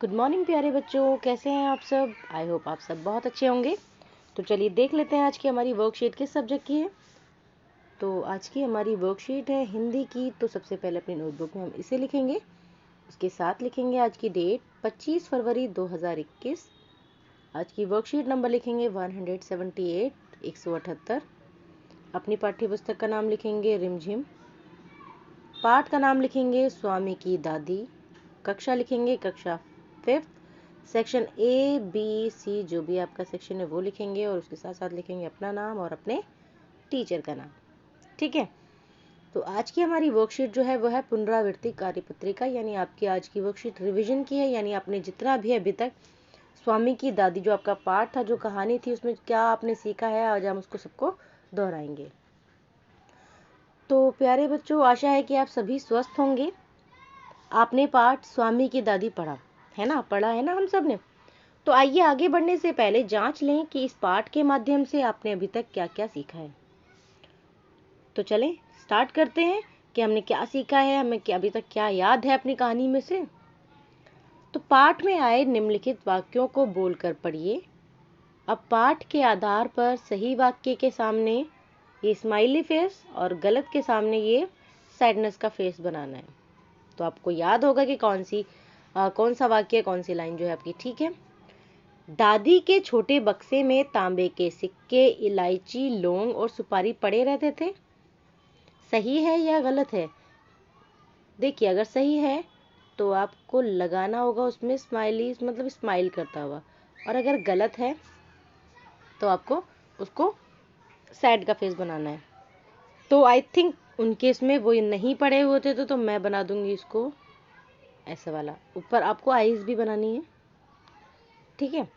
Good morning प्यारे बच्चों, कैसे हैं आप सब। आई होप आप सब बहुत अच्छे होंगे। तो चलिए देख लेते हैं आज की हमारी वर्कशीट किस सब्जेक्ट की है। तो आज की हमारी वर्कशीट है हिंदी की। तो सबसे पहले अपनी नोटबुक में हम इसे लिखेंगे, उसके साथ लिखेंगे आज की डेट 25 फरवरी 2021। आज की वर्कशीट नंबर लिखेंगे 178 178। अपनी पाठ्य पुस्तक का नाम लिखेंगे रिमझिम, पाठ का नाम लिखेंगे स्वामी की दादी, कक्षा लिखेंगे कक्षा 5th, section A B C जो भी आपका सेक्शन है वो लिखेंगे और उसके साथ साथ लिखेंगे अपना नाम और अपने टीचर का नाम। ठीक है। तो आज की हमारी वर्कशीट जो है वो है पुनरावृत्ति कार्यपत्रिका, यानी आपकी आज की वर्कशीट रिवीजन की है। यानी आपने जितना भी अभी तक स्वामी की दादी जो आपका पाठ था, जो कहानी थी, उसमें क्या आपने सीखा है, आज हम उसको सबको दोहराएंगे। तो प्यारे बच्चों, आशा है कि आप सभी स्वस्थ होंगे। आपने पाठ स्वामी की दादी पढ़ा है ना, हम सब ने। तो आइए आगे बढ़ने से पहले जांच लें कि इस पाठ के माध्यम से आपने अभी तक क्या क्या सीखा है। तो चलें स्टार्ट करते हैं कि हमने क्या सीखा है, हमें क्या अभी तक क्या याद है अपनी कहानी में से। तो पाठ में आए निम्नलिखित वाक्यों को बोलकर पढ़िए। अब पाठ के आधार पर सही वाक्य के सामने ये स्माइली फेस और गलत के सामने ये सैडनेस का फेस बनाना है। तो आपको याद होगा कि कौन सा वाक्य, कौन सी लाइन जो है आपकी ठीक है। दादी के छोटे बक्से में तांबे के सिक्के, इलायची, लौंग और सुपारी पड़े रहते थे। सही है या गलत है? देखिए, अगर सही है तो आपको लगाना होगा उसमें स्माइली, मतलब स्माइल करता हुआ, और अगर गलत है तो आपको उसको सैड का फेस बनाना है। तो आई थिंक उनके इसमें वो नहीं पड़े हुए थे तो मैं बना दूंगी इसको ऐसा वाला। ऊपर आपको आईज भी बनानी है, ठीक है।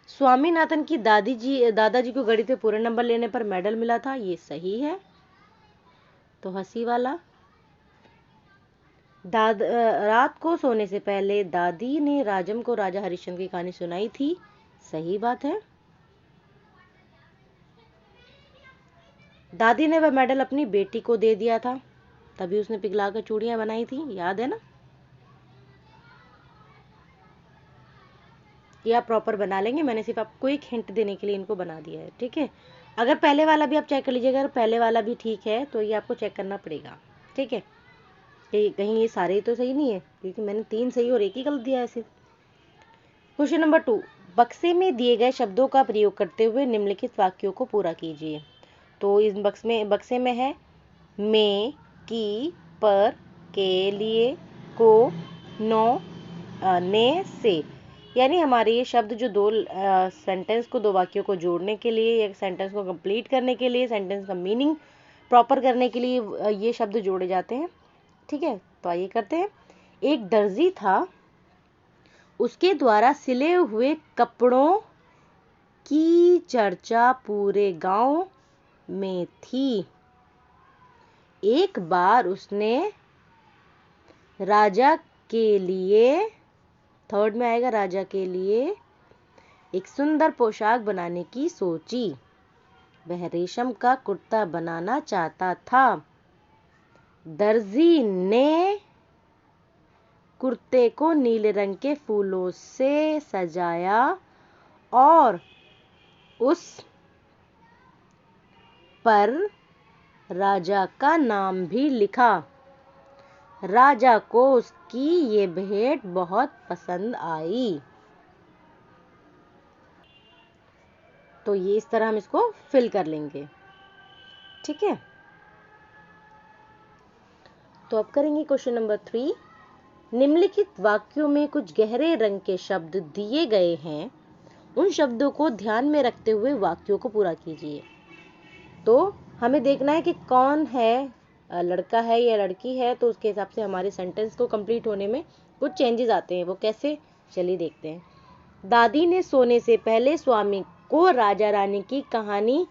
स्वामीनाथन की दादाजी को गणित में पूरे नंबर लेने पर मेडल मिला था, ये सही है। तो हंसी वाला। रात को सोने से पहले दादी ने राजम को राजा हरिश्चंद्र की कहानी सुनाई थी, सही बात है। दादी ने वह मेडल अपनी बेटी को दे दिया था, तभी उसने पिघलाकर चूड़ियां बनाई थी, याद है ना। ये आप प्रॉपर बना लेंगे, मैंने सिर्फ आपको एक हिंट देने के लिए इनको बना दिया है, ठीक है। अगर पहले वाला भी आप चेक कर लीजिएगा, अगर पहले वाला भी ठीक है तो ये आपको चेक करना पड़ेगा, ठीक है। कहीं ये सारे तो सही नहीं है, क्योंकि मैंने 3 सही और 1 ही गलत दिया है सिर्फ। क्वेश्चन नंबर 2, बक्से में दिए गए शब्दों का प्रयोग करते हुए निम्नलिखित वाक्यों को पूरा कीजिए। तो इस बक्से में है में, की, पर, के लिए, को, नो, ने, से। यानी हमारे ये शब्द जो सेंटेंस को, 2 वाक्यों को जोड़ने के लिए या सेंटेंस को कंप्लीट करने के लिए, सेंटेंस का मीनिंग प्रॉपर करने के लिए ये शब्द जोड़े जाते हैं, ठीक है। तो आइए करते हैं। एक दर्जी था, उसके द्वारा सिले हुए कपड़ों की चर्चा पूरे गांव में थी। एक बार उसने राजा के लिए, थर्ड में आएगा, राजा के लिए एक सुंदर पोशाक बनाने की सोची। वह रेशम का कुर्ता बनाना चाहता था। दर्जी ने कुर्ते को नीले रंग के फूलों से सजाया और उस पर राजा का नाम भी लिखा। राजा को उसकी ये भेंट बहुत पसंद आई। तो ये इस तरह हम इसको फिल कर लेंगे, ठीक है। तो अब करेंगे क्वेश्चन नंबर 3। निम्नलिखित वाक्यों में कुछ गहरे रंग के शब्द दिए गए हैं, उन शब्दों को ध्यान में रखते हुए वाक्यों को पूरा कीजिए। तो हमें देखना है कि कौन है, लड़का है या लड़की है, तो उसके हिसाब से हमारे सेंटेंस को कंप्लीट होने में कुछ चेंजेस आते हैं। वो कैसे, चलिए देखते हैं। दादी ने सोने से पहले स्वामी को राजा रानी की कहानी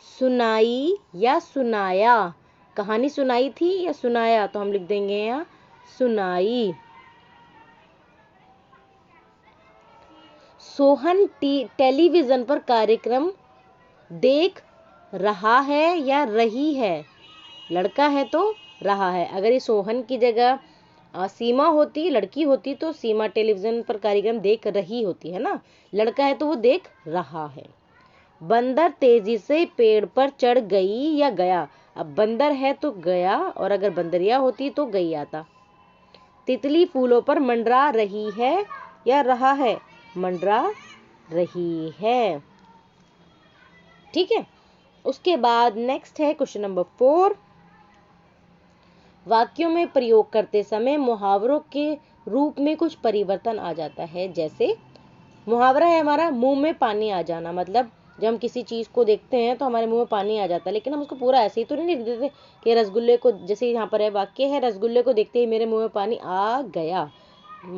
सुनाई या सुनाया। कहानी सुनाई थी या सुनाया, तो हम लिख देंगे यहाँ सुनाई। सोहन टेलीविजन पर कार्यक्रम देख रहा है या रही है। लड़का है तो रहा है। अगर ये सोहन की जगह सीमा होती, लड़की होती तो सीमा टेलीविजन पर कार्यक्रम देख रही होती है ना, लड़का है तो वो देख रहा है। बंदर तेजी से पेड़ पर चढ़ गई या गया, अब बंदर है तो गया, और अगर बंदरिया होती तो गई आता। तितली फूलों पर मंडरा रही है या रहा है, मंडरा रही है। ठीक है, उसके बाद नेक्स्ट है क्वेश्चन नंबर 4। वाक्यों में प्रयोग करते समय मुहावरों के रूप में कुछ परिवर्तन आ जाता है। जैसे मुहावरा है हमारा मुंह में पानी आ जाना, मतलब जब हम किसी चीज को देखते हैं तो हमारे मुंह में पानी आ जाता है, लेकिन हम उसको पूरा ऐसे ही तो नहीं लिख देते कि रसगुल्ले को, जैसे यहाँ पर है वाक्य है रसगुल्ले को देखते ही मेरे मुंह में पानी आ गया।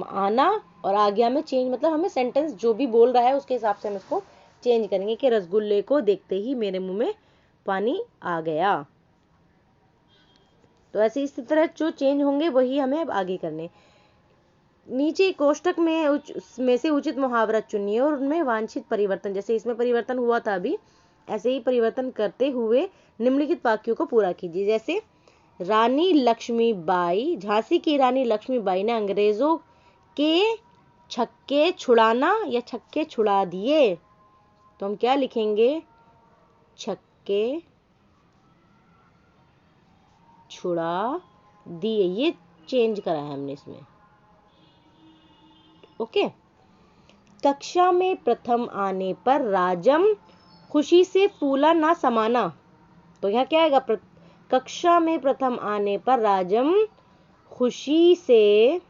आना और आ गया में चेंज, मतलब हमें सेंटेंस जो भी बोल रहा है उसके हिसाब से हम इसको चेंज करेंगे कि रसगुल्ले को देखते ही मेरे मुंह में पानी आ गया। तो ऐसे इसी तरह जो चेंज होंगे वही हमें अब आगे करने। नीचे कोष्टक में से उचित मुहावरा चुनिए और उनमें वांछित परिवर्तन, जैसे इसमें परिवर्तन हुआ था अभी, ऐसे ही परिवर्तन करते हुए निम्नलिखित वाक्यों को पूरा कीजिए। जैसे रानी लक्ष्मीबाई, झांसी की रानी लक्ष्मीबाई ने अंग्रेजों के छक्के छुड़ाना या छक्के छुड़ा दिए, तो हम क्या लिखेंगे, छक्के छुड़ा दिए, ये चेंज करा है हमने इसमें। ओके। कक्षा में प्रथम आने पर राजम खुशी से फूला ना समाना, तो यहाँ क्या आएगा, कक्षा में प्रथम आने पर राजम खुशी से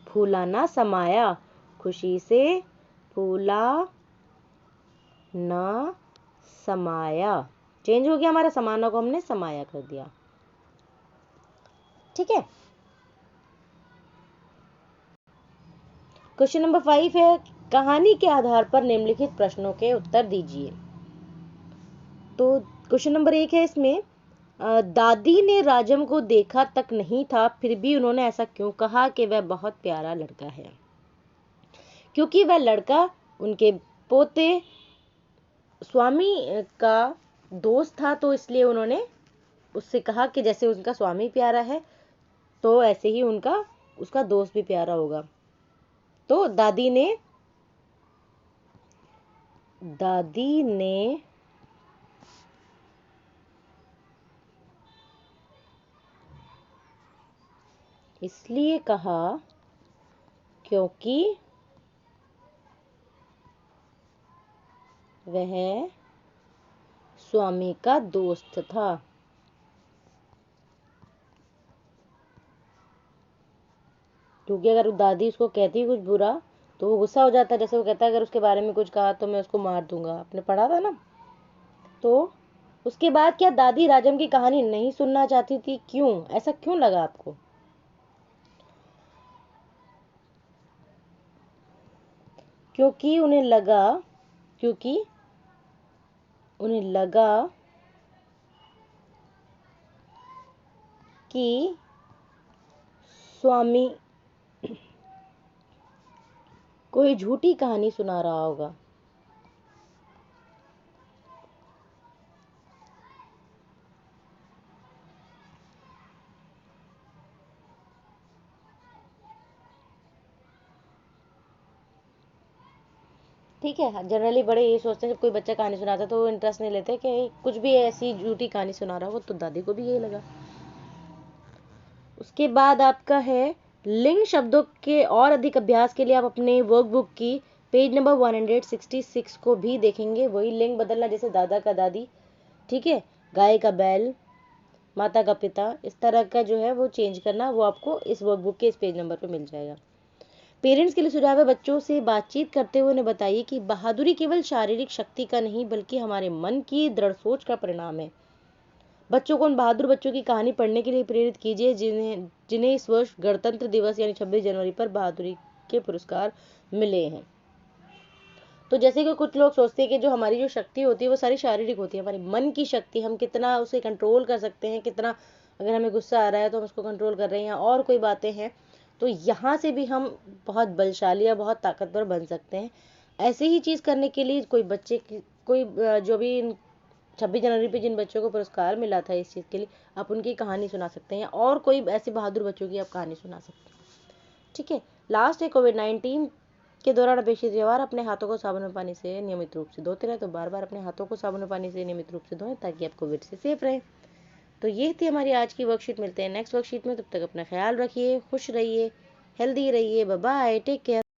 फूला ना समाया, खुशी से फूला ना समाया, चेंज हो गया हमारा, समाना को हमने समाया कर दिया। ठीक है। क्वेश्चन नंबर 5 है, कहानी के आधार पर निम्नलिखित प्रश्नों के उत्तर दीजिए। तो क्वेश्चन नंबर 1 है इसमें, दादी ने राजम को देखा तक नहीं था, फिर भी उन्होंने ऐसा क्यों कहा कि वह बहुत प्यारा लड़का है। क्योंकि वह लड़का उनके पोते स्वामी का दोस्त था, तो इसलिए उन्होंने उससे कहा कि जैसे उनका स्वामी प्यारा है तो ऐसे ही उसका दोस्त भी प्यारा होगा। तो दादी ने इसलिए कहा क्योंकि वह स्वामी का दोस्त था। क्योंकि अगर दादी उसको कहती कुछ बुरा तो वो गुस्सा हो जाता है, जैसे वो कहता है अगर उसके बारे में कुछ कहा तो मैं उसको मार दूंगा, आपने पढ़ा था ना। तो उसके बाद क्या दादी राजम की कहानी नहीं सुनना चाहती थी, क्यों, ऐसा क्यों लगा आपको। क्योंकि उन्हें लगा कि स्वामी कोई झूठी कहानी सुना रहा होगा। ठीक है, जनरली बड़े ये सोचते हैं जब कोई बच्चा कहानी सुनाता है तो वो इंटरेस्ट नहीं लेते कि कुछ भी ऐसी झूठी कहानी सुना रहा हो, तो दादी को भी यही लगा। उसके बाद आपका है, लिंग शब्दों के और अधिक अभ्यास के लिए आप अपने वर्कबुक की पेज नंबर 166 को भी देखेंगे। वही लिंग बदलना, जैसे दादा का दादी, ठीक है, गाय का बैल, माता का पिता, इस तरह का जो है वो चेंज करना, वो आपको इस वर्कबुक के इस पेज नंबर पर मिल जाएगा। पेरेंट्स के लिए सुझाव है, बच्चों से बातचीत करते हुए उन्हें बताइए कि बहादुरी केवल शारीरिक शक्ति का नहीं बल्कि हमारे मन की दृढ़ सोच का परिणाम है। बच्चों को उन बहादुर बच्चों की कहानी पढ़ने के लिए प्रेरित कीजिए जिन्हें इस वर्ष गणतंत्र दिवस यानी 26 जनवरी पर बहादुरी के पुरस्कार मिले हैं। तो जैसे कि कुछ लोग सोचते हैं कि जो हमारी जो शक्ति होती है वो सारी शारीरिक होती है, हमारी मन की शक्ति, हम कितना उसे कंट्रोल कर सकते हैं, कितना अगर हमें गुस्सा आ रहा है तो हम उसको कंट्रोल कर रहे हैं, और कोई बातें हैं, तो यहाँ से भी हम बहुत बलशाली या बहुत ताकतवर बन सकते हैं। ऐसे ही चीज़ करने के लिए कोई बच्चे की कोई जो भी 26 जनवरी पे जिन बच्चों को पुरस्कार मिला था इस चीज़ के लिए, आप उनकी कहानी सुना सकते हैं, और कोई ऐसे बहादुर बच्चों की आप कहानी सुना सकते हैं। ठीक है। लास्ट है, कोविड-19 के दौरान अपेक्षित व्यवहार, अपने हाथों को साबुन और पानी से नियमित रूप से धोते रहे। तो बार बार अपने हाथों को साबुन और पानी से नियमित रूप से धोएं ताकि आप कोविड से सेफ रहें। तो ये थी हमारी आज की वर्कशीट। मिलते हैं नेक्स्ट वर्कशीट में, तब तक अपना ख्याल रखिए, खुश रहिए, हेल्दी रहिए। Bye bye, take care.